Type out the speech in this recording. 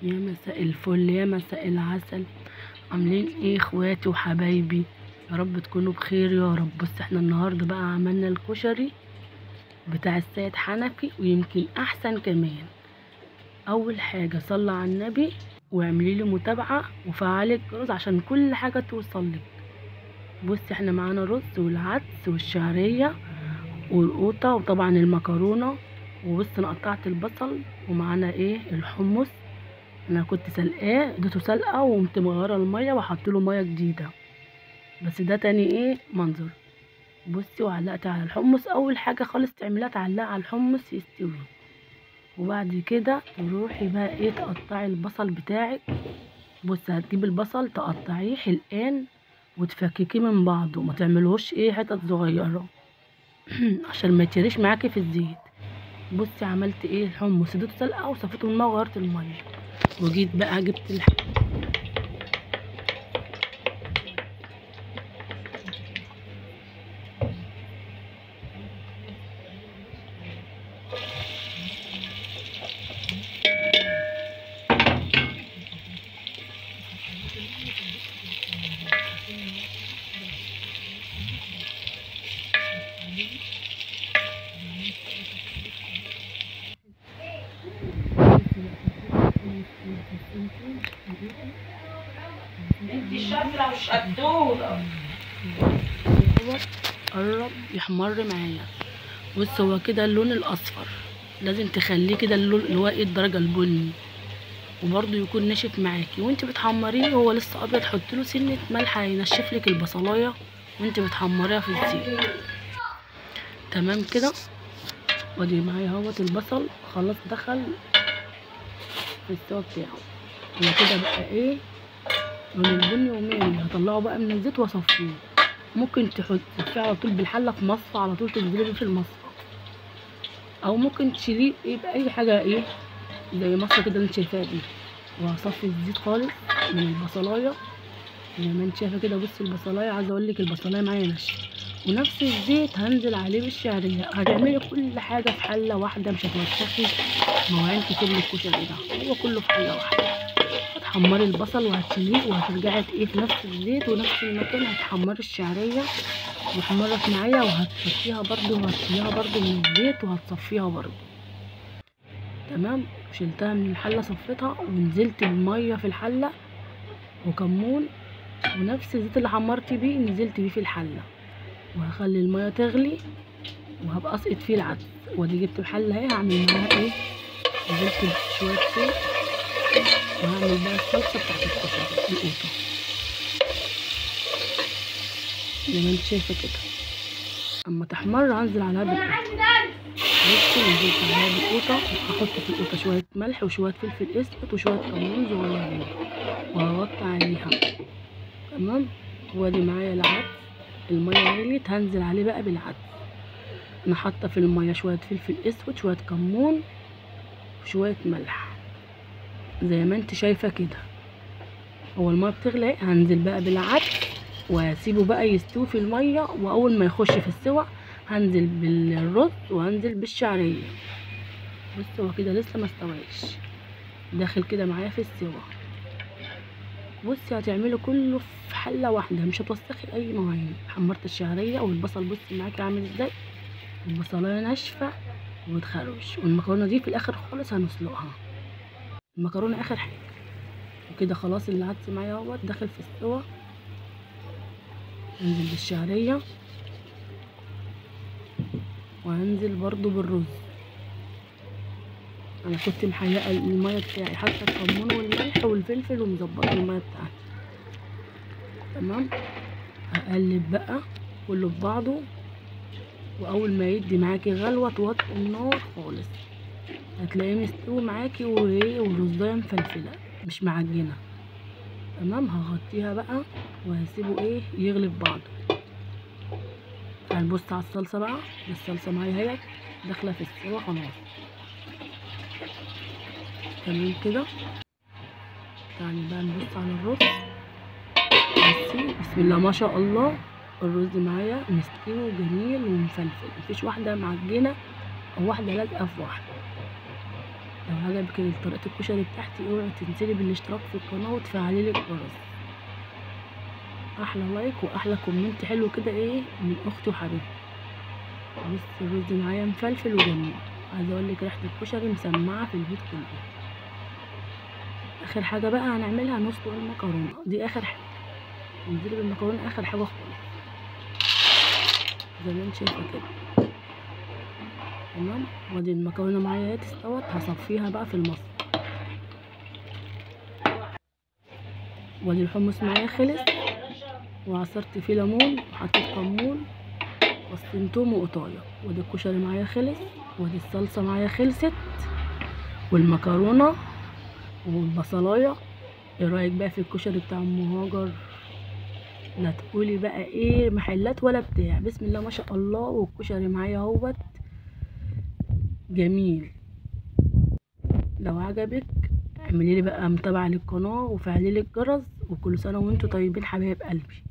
يا مساء الفل، يا مساء العسل. عاملين ايه اخواتي وحبايبي؟ يا رب تكونوا بخير يا رب. بص، احنا النهارده بقى عملنا الكشري بتاع السيد حنفي ويمكن احسن كمان. اول حاجه صلي على النبي واعملي لي متابعه وفعلي الجرس عشان كل حاجه توصل لك. بص، احنا معانا رز والعدس والشعريه والقوطه وطبعا المكرونه. وبص انا قطعت البصل ومعانا ايه الحمص. انا كنت سلقاه اديته سلقه وقمت مغيره الميه وحط له ميه جديده، بس ده تاني ايه منظر. بصي، وعلقت على الحمص. اول حاجه خالص تعمليها تعلقي على الحمص يستوي، وبعد كده تروحي بقى ايه تقطعي البصل بتاعك. بصي، هتجيبي البصل تقطعيه حلقان وتفككيه من بعضه، ما تعملوش ايه حتت صغيره عشان ما يتشريش معاكي في الزيت. بصي، عملت ايه الحمص اديته سلقه وصفيته من الميه وغيرت الميه، وجيت بقى جبت انت شاطره وشطوره. هو قرب يحمر معايا. بص، هو كده اللون الاصفر، لازم تخليه كده اللون اللي هو ايه الدرجه البني، وبرده يكون ناشف معاكي وانت بتحمريه. هو لسه ابيض حطي له سنه ملح هينشف لك البصلايه وانت بتحمريها في الزيت. تمام كده. وادي معايا اهوت البصل خلاص دخل في السوا بتاعه. هو كده بقى ايه لون البني ومالي. هطلعه بقى من الزيت واصفيه. ممكن تحطيه على طول بالحله في مصفى على طول تنزلي بيه في المصفى، او ممكن تشيليه ايه باي حاجه ايه زي مصفى كده اللي انت شايفاها دي. وهصفي الزيت خالص من البصلايه زي ما انت شايفه كده. بصي البصلايه، عايزه اقول لك البصلايه معايا ناشفه، ونفس الزيت هنزل عليه بالشعريه. هتعملي كل حاجه في حله واحده، مش هتوسخي مواعين كتير للكشري ده، هو كله في حله واحده. هتحمري البصل وهتشيليه وهترجعي ايه في نفس الزيت ونفس المكان هتحمري الشعريه وحمرت معايا، وهتصفيها برده وهتشيليها برده من الزيت وهتصفيها برده. تمام. شلتها من الحله صفيتها ونزلت بميه في الحله وكمون، ونفس الزيت اللي حمرت بيه نزلت بيه في الحله. وهخلي الميه تغلي وهبقى اسقط فيه العدس. ودي جبت الحله اهي هعمل معاها ايه نزلت بشويه زيت، وهعمل بقى الصلصه بتاعت الكشري القوطه زي ما انت شايفه كده. اما تحمر هنزل عليها بالقوطه. بصي، نزلت عليها بالقوطه. هحط في القوطه شويه ملح وشويه فلفل اسود وشويه كمون صغيرين وهغطي عليها. تمام. وادي معايا العدس، الميه غليت هنزل عليه بقى بالعدس. انا حاطه في الميه شويه فلفل اسود شويه كمون وشويه ملح زي ما انت شايفه كده. هو الميه بتغلي هنزل بقى بالعدس وهسيبه بقى يستوي في الميه، واول ما يخش في السوا هنزل بالرز وهنزل بالشعريه. بص، هو كده لسه ما استويش، داخل كده معايا في السوا. بصي، هتعملي كله في حله واحده، مش هتوسخي اي مواعين. حمرت الشعريه والبصل بصي معاكي عامل ازاي، البصلايه ناشفه وبتخربش. والمكرونه دي في الاخر خالص هنسلقها، المكرونه اخر حاجه. وكده خلاص العدس معايا اهوت داخل في السوا. هنزل بالشعريه وهنزل برضو بالرز. انا كنت محيقه الميه بتاعي حتى الكمون والملح والفلفل ومظبطه الميه بتاعتي. تمام. هقلب بقى كله في بعضه، واول ما يدي معاكي غلوه توطي النار خالص هتلاقيه مستوي معاكي وايه والرزايه مفلفله مش معجنه. تمام. هغطيها بقى وهسيبه ايه يغلي في بعضه. هنبص على الصلصه بقى. الصلصه معايا اهي داخله في السوا خلاص. تمام كده. تعالي بقى نبص على الرز. بصي، بسم الله ما شاء الله، الرز معايا مستوي وجميل ومفلفل، مفيش واحده معجنه او واحده لازقه في واحده. لو عجبك طريقة الكشري بتاعتي اوعي تنسي بالاشتراك في القناة وتفعلي لي الجرس. احلى لايك واحلى كومنت حلو كده ايه من اختي وحبيبتي. بص الرز معايا مفلفل وجميل، عايزه اقول لك ريحه الكشري مسمعه في البيت كله. اخر حاجه بقى هنعملها نسلق المكرونه، دي اخر حاجه، ننزل بالمكرونه اخر حاجه خالص زي ما انت شايفه كده. تمام، وادي المكرونه معايا اهي استوت، هصفيها بقى في المصفى. وادي الحمص معايا خلص، وعصرت فيه ليمون وحطيت كمون وفصين توم وقطايه. وادي الكشري معايا خلص، وادي الصلصه معايا خلصت، والمكرونه والبصلايه. ايه رايك بقى في الكشري بتاع ام هاجر؟ لا تقولي بقى ايه محلات ولا بتاع، بسم الله ما شاء الله. والكشري معايا اهوت جميل. لو عجبك اعملي لي بقى متابعه للقناه وفعلي لي الجرس، وكل سنه وانتم طيبين حبايب قلبي.